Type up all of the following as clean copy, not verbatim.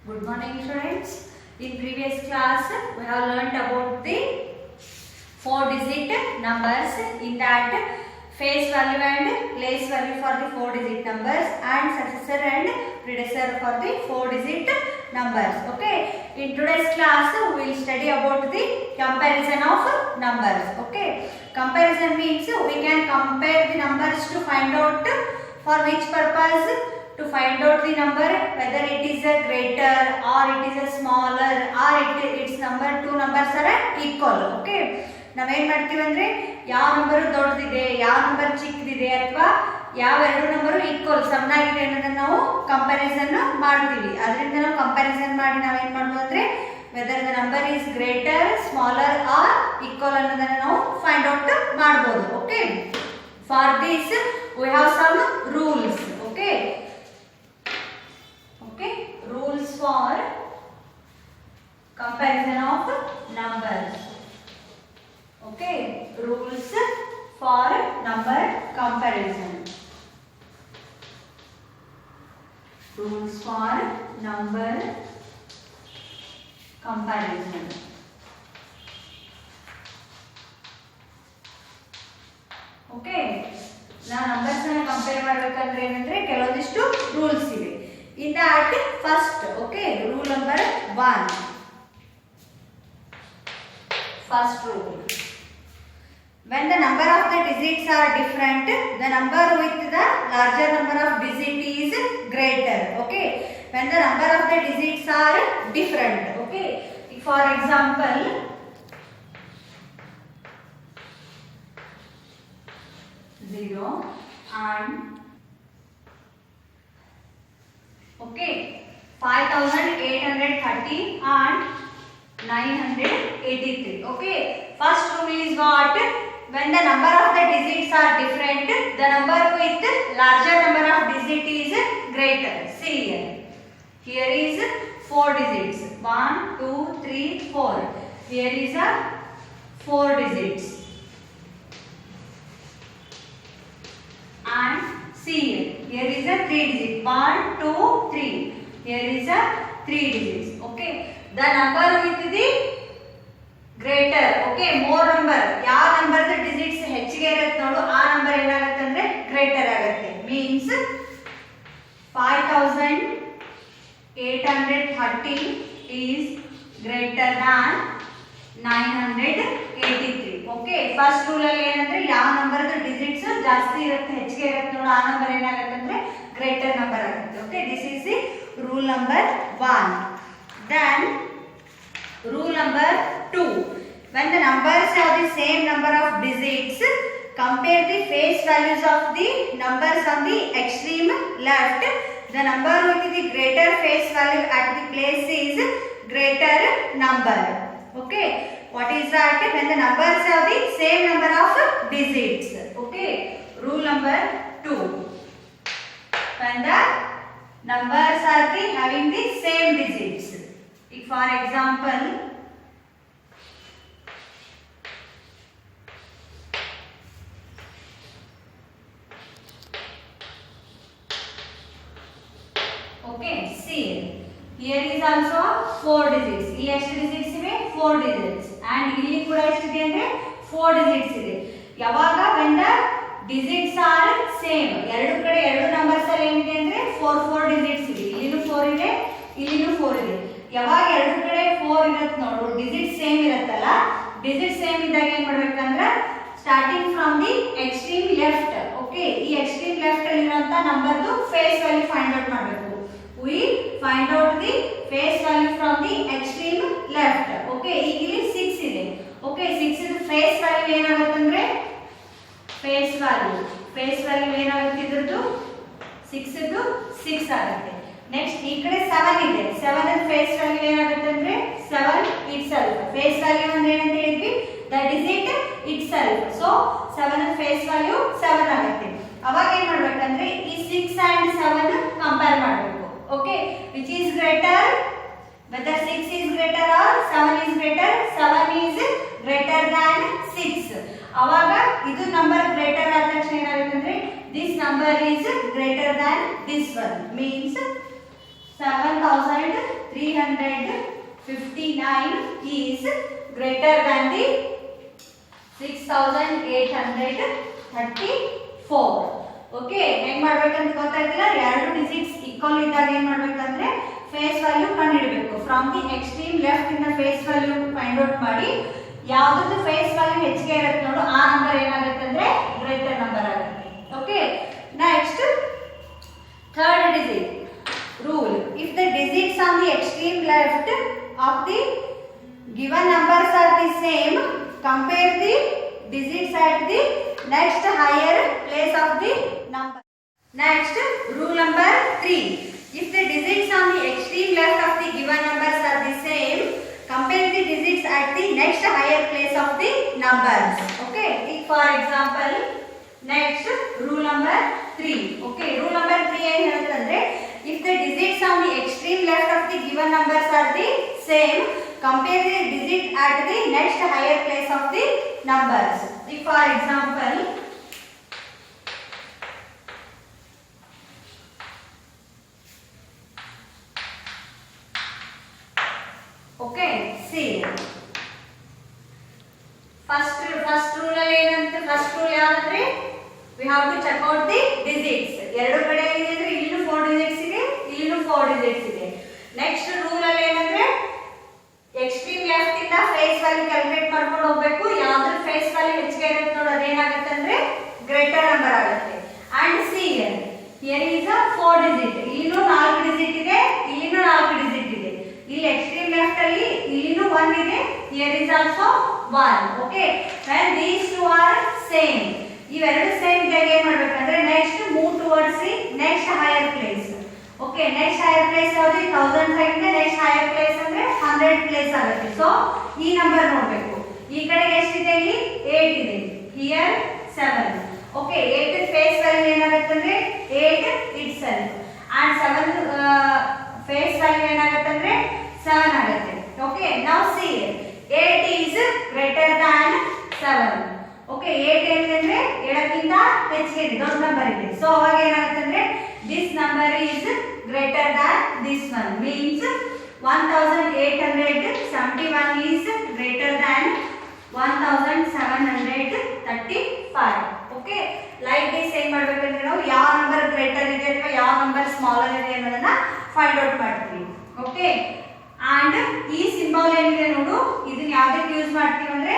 Good morning friends. In previous class we have learnt about the 4-digit numbers. In that face value and place value for the 4-digit numbers and successor and predecessor for the 4-digit numbers. Okay. In today's class we will study about the comparison of numbers. Okay. Comparison means we can compare the numbers to find out for which purpose. To find out the number whether it is a greater or it is a smaller or its number two numbers are equal. Okay. ನಾವೇನು ಮಾಡ್ತೀವಿ ಅಂದರೆ ಯಾವ number ದೊಡ್ಡದಿದೆ ಯಾವ number ಚಿಕ್ಕದಿದೆ ಅಥವಾ ಯಾವ ಎರಡು number equal ಸಮನಾಗಿದೆ ಅನ್ನೋದನ್ನ ನಾವು ಕಂಪ್ಯಾರಿಸನ್ ಮಾಡ್ತೀವಿ. ಅದರಿಂದ ನಾವು ಕಂಪ್ಯಾರಿಸನ್ ಮಾಡಿ ನಾವೇನು ಮಾಡ್ಬೋದು ಅಂದರೆ whether the number is greater smaller or equal ಅನ್ನೋದನ್ನ ನಾವು ಫೈಂಡ್ ಔಟ್ ಮಾಡ್ಬೋದು. Okay. For this we have some rules. Okay. Rules for comparison of numbers. Okay, rules for number comparison. Rules for number comparison. Okay, now numbers na compare ಮಾಡಬೇಕಂದ್ರೆ ಏನಂದ್ರೆ ಕೆಲವೊಂದಿಷ್ಟು rules ಇವೆ. In that first, okay, rule number 1. First rule. When the number of the digits are different, the number with the larger number of digits is greater. Okay. When the number of the digits are different. Okay. For example, zero and okay 5830 and 983. Okay, first rule is what? When the number of the digits are different, the number with larger number of digits is greater. See here. Here is 4 digits. 1 2 3 4. Here is a 4 digits. And see here is a 3 digit. 1 2 3. Here is a 3 digits. Okay. The number with the greater. Okay. More number. ಯಾವ number the digits ಹೆಚ್ಚಿಗೆ ಇರುತ್ತೆ ನೋಡು ಆ number ಏನಾಗುತ್ತೆ ಅಂದ್ರೆ greater ಆಗುತ್ತೆ. Means 5830 is greater than 983. Okay. First rule ಅಲ್ಲಿ ಏನಂದ್ರೆ ಯಾವ number the digits ಜಾಸ್ತಿ ಇರುತ್ತೆ ಹೆಚ್ಚಿಗೆ ಇರುತ್ತೆ ನೋಡು ಆ number ಏನಾಗುತ್ತೆ ಅಂದ್ರೆ greater number ಆಗುತ್ತೆ. Okay. This is the rule number 1. Then rule number 2. When the numbers have the same number of digits, compare the face values of the numbers on the extreme left. The number with the greater face value at the place is greater number. Okay. What is that? When the numbers have the same number of digits. Okay. Rule number 2. When the numbers are having the same digits. If for example, okay, see here is also 4 digits. ಈ ಎಷ್ಟು digits ಇವೆ 4 digits and ಇಲ್ಲಿ ಕೂಡ ಎಷ್ಟಿದೆ ಅಂದ್ರೆ 4 digits ಇದೆ. ಯಾವಾಗ when the digits are same ಎರಡು ಕಡೆ ಎರಡು ನಂಬರ್ಸ್ ಅಲ್ಲಿ ಏನಿದೆ ಅಂದ್ರೆ 4 digits ಇದೆ. ಇಲ್ಲಿನೂ 4 ಇದೆ ಇಲ್ಲಿನೂ 4 ಇದೆ. ಯಾವಾಗ ಎರಡು ಕಡೆ 4 ಇರುತ್ತೆ ನೋಡು ಡಿಜಿಟ್ ಸೇಮ್ ಇರುತ್ತಲ್ಲ ಡಿಜಿಟ್ ಸೇಮ್ ಇದ್ದಾಗ ಏನು ಮಾಡಬೇಕಂದ್ರೆ starting from the extreme left. Okay. ಈ ಎಕ್ಸ್ಟ್ರೀಮ್ ಲೆಫ್ಟ್ ಅಲ್ಲಿ ಇರುವಂತ ನಂಬರ್ದು ಫೇಸ್ ವ್ಯಾಲ್ಯೂ ಫೈಂಡ್ ಔಟ್ ಮಾಡಬೇಕು. We find out the face value from the extreme left. Okay. ಈಗ ಇಲ್ಲಿ 6 ಇದೆ. ಓಕೆ. 6 ಇದು ಫೇಸ್ ವ್ಯಾಲ್ಯೂ ಏನಾಗುತ್ತೆ ಅಂದ್ರೆ ಫೇಸ್ ವ್ಯಾಲ್ಯೂ ಏನಾಗುತ್ತೆ ಇದ್ರದ್ದು 6 ಇದು 6 ಆಗುತ್ತೆ. ನೆಕ್ಸ್ಟ್ ಈ ಕಡೆ 7 ಇದೆ. 7 ನ ಫೇಸ್ ವ್ಯಾಲ್ಯೂ ಏನಾಗುತ್ತೆ ಅಂದ್ರೆ 7 ಇಟ್ಸೆಲ್ಫ್. ಫೇಸ್ ವ್ಯಾಲ್ಯೂ ಅಂದ್ರೆ ಏನಂತ ಹೇಳಿದ್ವಿ ದ ಡಿಜಿಟ್ ಇಟ್ಸೆಲ್ಫ್. ಸೊ 7 ನ ಫೇಸ್ ವ್ಯಾಲ್ಯೂ 7 ಆಗುತ್ತೆ. ಅವಾಗ ಏನು ಮಾಡಬೇಕಂದ್ರೆ ಈ 6 and 7 ಕಂಪೇರ್ ಮಾಡಬೇಕು. Okay. Which is greater? Whether 6 is greater or 7 is greater? 7 is greater than 6. ಅವಾಗ ಇದು ನಂಬರ್ ಗ್ರೇಟರ್ ಆದ ತಕ್ಷಣ ಏನಾಗುತ್ತೆ ಅಂದ್ರೆ this number is greater than this one. Means 7359 is greater than the 6834. Okay ಹೆಂಗ್ ಮಾಡ್ಬೇಕಂತ ಗೊತ್ತಾಯ್ತಲ್ಲ ಎರಡು ಡಿಜಿಟ್ಸ್ ಈಕ್ವಲ್ ಇದ್ದಾಗ ಏನ್ ಮಾಡ್ಬೇಕಂದ್ರೆ ಫೇಸ್ ವ್ಯಾಲ್ಯೂ ಕಂಡುಹಿಡಬೇಕು ಫ್ರಮ್ ದಿ ಎಕ್ಸ್ಟ್ರೀಮ್ ಲೆಫ್ಟ್ ಇಂದ ಫೇಸ್ ವ್ಯಾಲ್ಯೂ ಫೈಂಡ್ ಔಟ್ ಮಾಡಿ ಯಾವ್ದು ಫೇಸ್ ವ್ಯಾಲ್ಯೂ ಹೆಚ್ಚಿಗೆ ಇರುತ್ತೆ ನೋಡು ಆ ನಂಬರ್ ಏನಾಗುತ್ತೆ ಅಂದ್ರೆ ಗ್ರೇಟರ್ ನಂಬರ್ ಆಗುತ್ತೆ okay next third digit rule if the digits on the extreme left of the given numbers are the same compare the digits at the next higher place of the number. Next rule number 3 if the digits on the extreme left of the given numbers are the same compare the digits at the next higher place of the numbers. Okay, for example next rule number 3 okay rule number 3 ಏನು ಹೇಳುತ್ತಂದ್ರೆ if the digits on the extreme left of the given numbers are the same compare the digit at the next higher place of the numbers. If for example okay see first rule ಏನಂತ first rule ಯಾವಂದ್ರೆ we have to check out the digits ಎರಡು ಕಡೆ ಏನಿದೆ ಇಲ್ಲಿನೂ 4 digits ಇದೆ ಇಲ್ಲಿನೂ 4 digits ಇದೆ next rule ಅಲ್ಲಿ ಏನಂದ್ರೆ ಎಕ್ಸ್ಟ್ರೀಮ್ ಲೆಫ್ಟ್ ಇಂದ ಫೇಸ್ ವ್ಯಾಲ್ಯೂ ಕ್ಯಾಲ್ಕುಲೇಟ್ ಮಾಡ್ಕೊಂಡು ಹೋಗಬೇಕು ಯಾವ್ದ್ರ ಫೇಸ್ ವ್ಯಾಲ್ಯೂ ಹೆಚ್ಚಿಗೆ ಇರುತ್ತೆ ನೋಡಿ ಅದೇನಾಗುತ್ತೆ ಅಂದ್ರೆ ಗ್ರೇಟರ್ ನಂಬರ್ ಆಗುತ್ತೆ and see here is a 4 digit ಇಲ್ಲಿನೂ 4 ಡಿಜಿಟ್ ಇದೆ ಇಲ್ಲಿನೂ 4 ಡಿಜಿಟ್ ಇದೆ ಇಲ್ಲಿ ಎಕ್ಸ್ಟ್ರೀಮ್ ಲೆಫ್ಟ್ ಅಲ್ಲಿ ಇಲ್ಲಿನೂ 1 ಇದೆ here is also 1 okay when these two are same ಇವೆರಡು ಸೇಮ್ ಇದ್ದಾಗ ಏನ್ ಮಾಡ್ಬೇಕಂದ್ರೆ next move towards the next higher place okay next higher place ಯಾವುದು 1005 ಇಂದ ನೆಕ್ಸ್ಟ್ ಹೈಯರ್ ಪ್ಲೇಸ್ ಅಂದ್ರೆ 100 ಪ್ಲೇಸ್ ಆಗುತ್ತೆ ಸೊ ಈ ನಂಬರ್ ನೋಡಬೇಕು ಈ ಕಡೆ ಎಷ್ಟಿದೆ ಇಲ್ಲಿ 8 ಇದೆ ಹಿಯರ್ 7 ಓಕೆ 8 ಫೇಸ್ ವ್ಯಾಲ್ಯೂ ಏನಾಗುತ್ತೆ ಅಂದ್ರೆ 8 itself and 7 ಫೇಸ್ ವ್ಯಾಲ್ಯೂ ಏನಾಗುತ್ತೆ ಅಂದ್ರೆ 7 ಆಗುತ್ತೆ okay now C 8 is greater than 7 okay 8 ಏನಂದ್ರೆ 7 ಗಿಂತ ಹೆಚ್ಚಿಗೆ ಇದೆ ದೊಡ್ಡ ನಂಬರ್ ಇದೆ ಸೊ ಅವಾಗ ಏನಾಗುತ್ತೆ ಅಂದ್ರೆ this number is greater than this one means 1871 is greater than 1735 okay like this ಏನು ಮಾಡಬೇಕಂದ್ರೆ ನಾವು ಯಾವ ನಂಬರ್ ಗ್ರೇಟರ್ ಇದೆ ಅಥವಾ ಯಾವ ನಂಬರ್ ಸ್ಮಾಲರ್ ಇದೆ ಅನ್ನೋದನ್ನ ಫೈಂಡ್ ಔಟ್ ಮಾಡ್ತೀವಿ ಓಕೆ ಅಂಡ್ ಈ ಸಿಂಬಲ್ ಏನಿದೆ ನೋಡು ಇದನ್ನ ಯಾವ್ದಕ್ಕೆ ಯೂಸ್ ಮಾಡ್ತೀವಿ ಅಂದ್ರೆ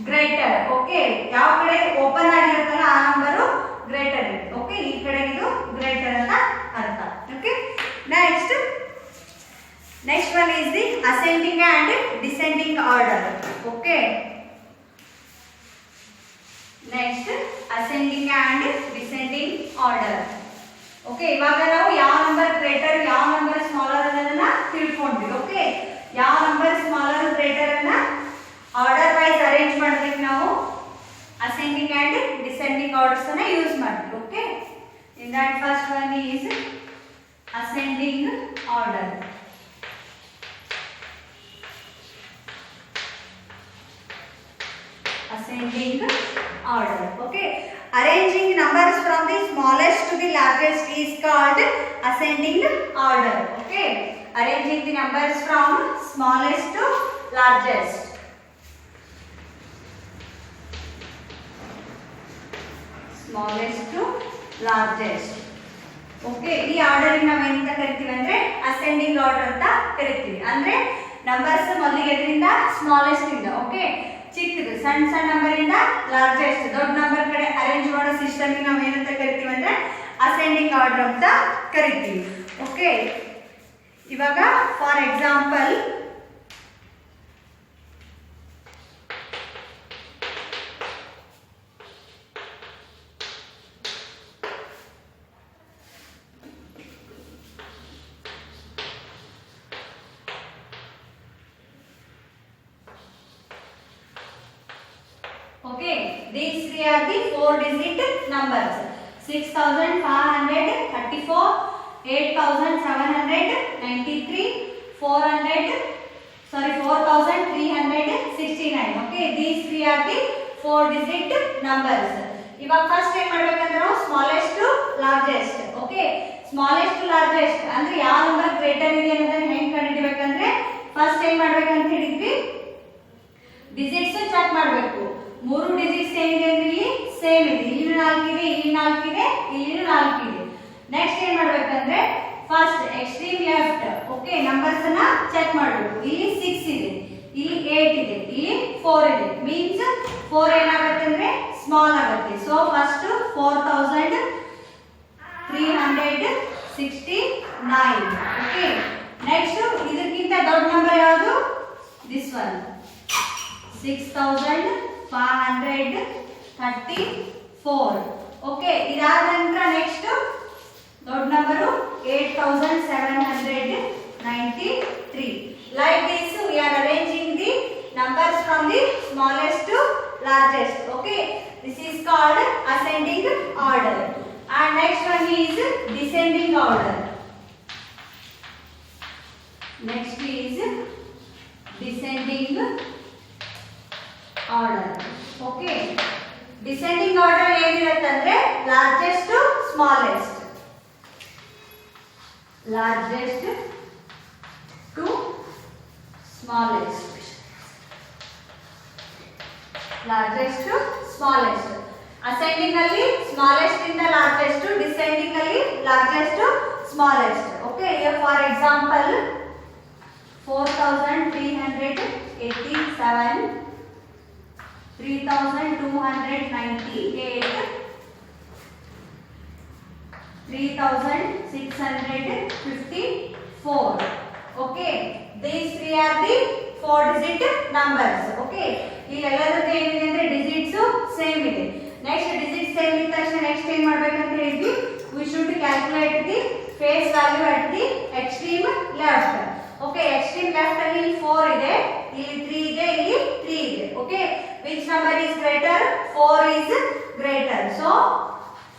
ಗ್ರೇಟರ್ ಓಕೆ ಯಾವ ಕಡೆ ಓಪನ್ ಆಗಿರುತ್ತಲ್ಲ ಆ ನಂಬರು ಗ್ರೇಟರ್ ಇದೆ ಓಕೆ ಈ ಕಡೆ ಇದು ಗ್ರೇಟರ್ ಅಂತ ಅರ್ಥ okay next one is the ascending and descending order okay next ascending and descending order okay ಇವಾಗ ನಾವು ಯಾವ ನಂಬರ್ ಗ್ರೇಟರ್ ಯಾವ ನಂಬರ್ ಸ್ಮಾಲರ್ ಅನ್ನೋದನ್ನ ತಿಳ್ಕೊಂಡ್ವಿ ಓಕೆ ಯಾವ ನಂಬರ್ ಸ್ಮಾಲರ್ ಗ್ರೇಟರ್ ಅನ್ನ ಆರ್ಡರ್ ವೈಸ್ ಅರೇಂಜ್ ಮಾಡೋದಕ್ಕೆ ನಾವು ascending and descending orders ಅನ್ನು ಯೂಸ್ ಮಾಡ್ತೀವಿ okay in that first one is ascending order ascending order okay arranging numbers from the smallest to the largest is called ascending order okay arranging the numbers from smallest to largest to largest okay ಈ order ನಾವು ಏನಂತ ಕರಿತೀವಿ ಅಂದ್ರೆ ascending order ಅಂತ ಕರಿತೀವಿ ಅಂದ್ರೆ numbers ಮೊದಲಿಗೆ ಎದರಿಂದ smallest ಇಂದ ಓಕೆ ಚಿಕ್ಕದು ಸಣ್ಣ ನಂಬರ್ ಇಂದ ಲಾರ್ಜೆಸ್ಟ್ ದೊಡ್ಡ ನಂಬರ್ ಕಡೆ ಅರೇಂಜ್ ಮಾಡೋ ಸಿಸ್ಟಮ್ ನಾವು ಏನಂತ ಕರಿತೀವಿ ಅಂದ್ರೆ ಅಸೆಂಡಿಂಗ್ ಆರ್ಡರ್ ಅಂತ ಕರಿತೀವಿ ಓಕೆ ಇವಾಗ for example okay these three are the 4 digit numbers 6534 8793 4369 okay these three are the 4 digit numbers ಇವಾಗ ಫಸ್ಟ್ ಏನು ಮಾಡಬೇಕಂದ್ರೆ ನಾವು smallest to largest okay smallest to largest ಅಂದ್ರೆ ಯಾವ ನಂಬರ್ ಗ್ರೇಟರ್ ಇದೆ ಅನ್ನೋದನ್ನ ಹೆಂಗ್ ಕಂಡುಹಿಡಿಬೇಕಂದ್ರೆ ಫಸ್ಟ್ ಏನ್ ಮಾಡ್ಬೇಕಂತ ಹೇಳಿದ್ವಿ, ಡಿಜಿಟ್ಸ್ ಚೆಕ್ ಮಾಡಬೇಕು. 3 ಡಿಜಿಟ್ಸ್ ಏನಿದೆ ಅಂದ್ರೆ ಇಲ್ಲಿ ಸೇಮ್ ಇದೆ, ಇಲ್ಲಿ 4 ಇದೆ, ಇಲ್ಲಿ 4 ಇದೆ, ಇಲ್ಲಿ 4 ಇದೆ. ನೆಕ್ಸ್ಟ್ ಏನ್ ಮಾಡ್ಬೇಕಂದ್ರೆ first extreme left okay numbers ಅನ್ನ ಚೆಕ್ ಮಾಡಬೇಕು. ಇಲ್ಲಿ 6 ಇದೆ, ಇಲ್ಲಿ 8 ಇದೆ, ಇಲ್ಲಿ 4 ಇದೆ. ಮೀನ್ಸ್ 4 ಏನಾಗುತ್ತೆ ಅಂದ್ರೆ ಸ್ಮಾಲ್ ಆಗುತ್ತೆ. So first 4369 okay. ನೆಕ್ಸ್ಟ್ ಇದಕ್ಕಿಂತ ದೊಡ್ಡ ನಂಬರ್ ಯಾವುದು? This one 6534 okay. ಇದಾದ ನಂತರ ನೆಕ್ಸ್ಟ್ ದೊಡ್ಡ number 8793. Like this we are arranging the numbers from the smallest to largest. Okay, this is called ascending order. And next one is descending order. Next is descending order. Okay, descending order ಏನಿರುತ್ತಂದ್ರೆ largest to smallest, largest to smallest, largest to smallest. Ascending ಅಲ್ಲಿ smallest ಇಂದ largest, descending ಅಲ್ಲಿ largest to smallest. Okay, here for example 4387, 3298, 3654. Okay, these three are the 4-digit numbers. Okay, ಇಲ್ಲೆಲ್ಲದಕ್ಕೆ ಏನಿದೆ ಅಂದ್ರೆ digits same ಇದೆ. Next digit same ಇದ್ದ ತಕ್ಷಣ next ಏನ್ ಮಾಡ್ಬೇಕಂತ ಹೇಳಿದ್ವಿ, we should calculate the face value at the extreme left. Okay, extreme left ಅಲ್ಲಿ 4 ಇದೆ, ಇಲ್ಲಿ 3 ಇದೆ, ಇಲ್ಲಿ 3 ಇದೆ. Okay, which number is greater? 4 is greater. So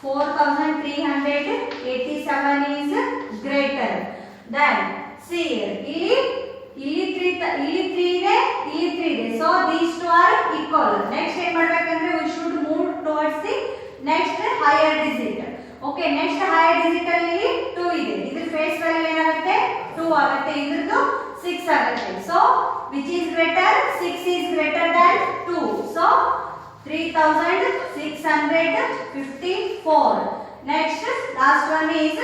4387 is greater. Then see here, ಇಲ್ಲಿ 3 ಇದೆ, ಇಲ್ಲಿ 3 ಇದೆ. So these two are equal. Next ಏನ್ ಮಾಡಬೇಕಂದ್ರೆ we should move towards the next higher digit. Okay, next higher digit ಅಲ್ಲಿ 2 ಇದೆ. ಇದರ face value ಏನಾಗುತ್ತೆ? 2 ಆಗುತ್ತೆ. ಇದ್ರದ್ದು 6 ಆಗುತ್ತೆ. So which is greater? 6 is greater than 2. So 3654. Next last one is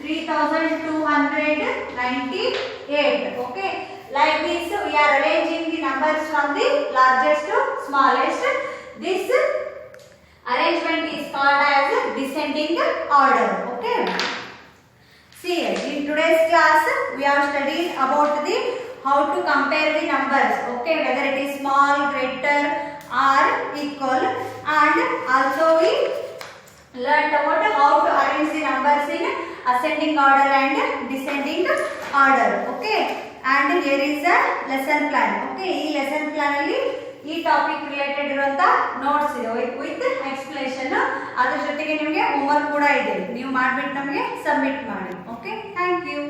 3298. Okay, like this we are arranging the numbers from the largest to smallest. This arrangement is called as descending order. Okay, see in today's class we are studying about the how to compare the numbers. Okay, whether it is small, greater or equal, and also we learned about how to arrange the numbers in ascending order and descending order. Okay, and here is a lesson plan. Okay, ಈ lesson plan ಅಲ್ಲಿ ಈ topic related ಇರುವಂತ notes ಇದೆ with explanation. ಅದ್ರ ಜೊತೆಗೆ ನಿಮಗೆ homework ಕೂಡ ಇದೆ, ನೀವು ಮಾಡ್ಬಿಟ್ಟು ನಮಗೆ ಸಬ್ಮಿಟ್ ಮಾಡಿ. Okay, thank you.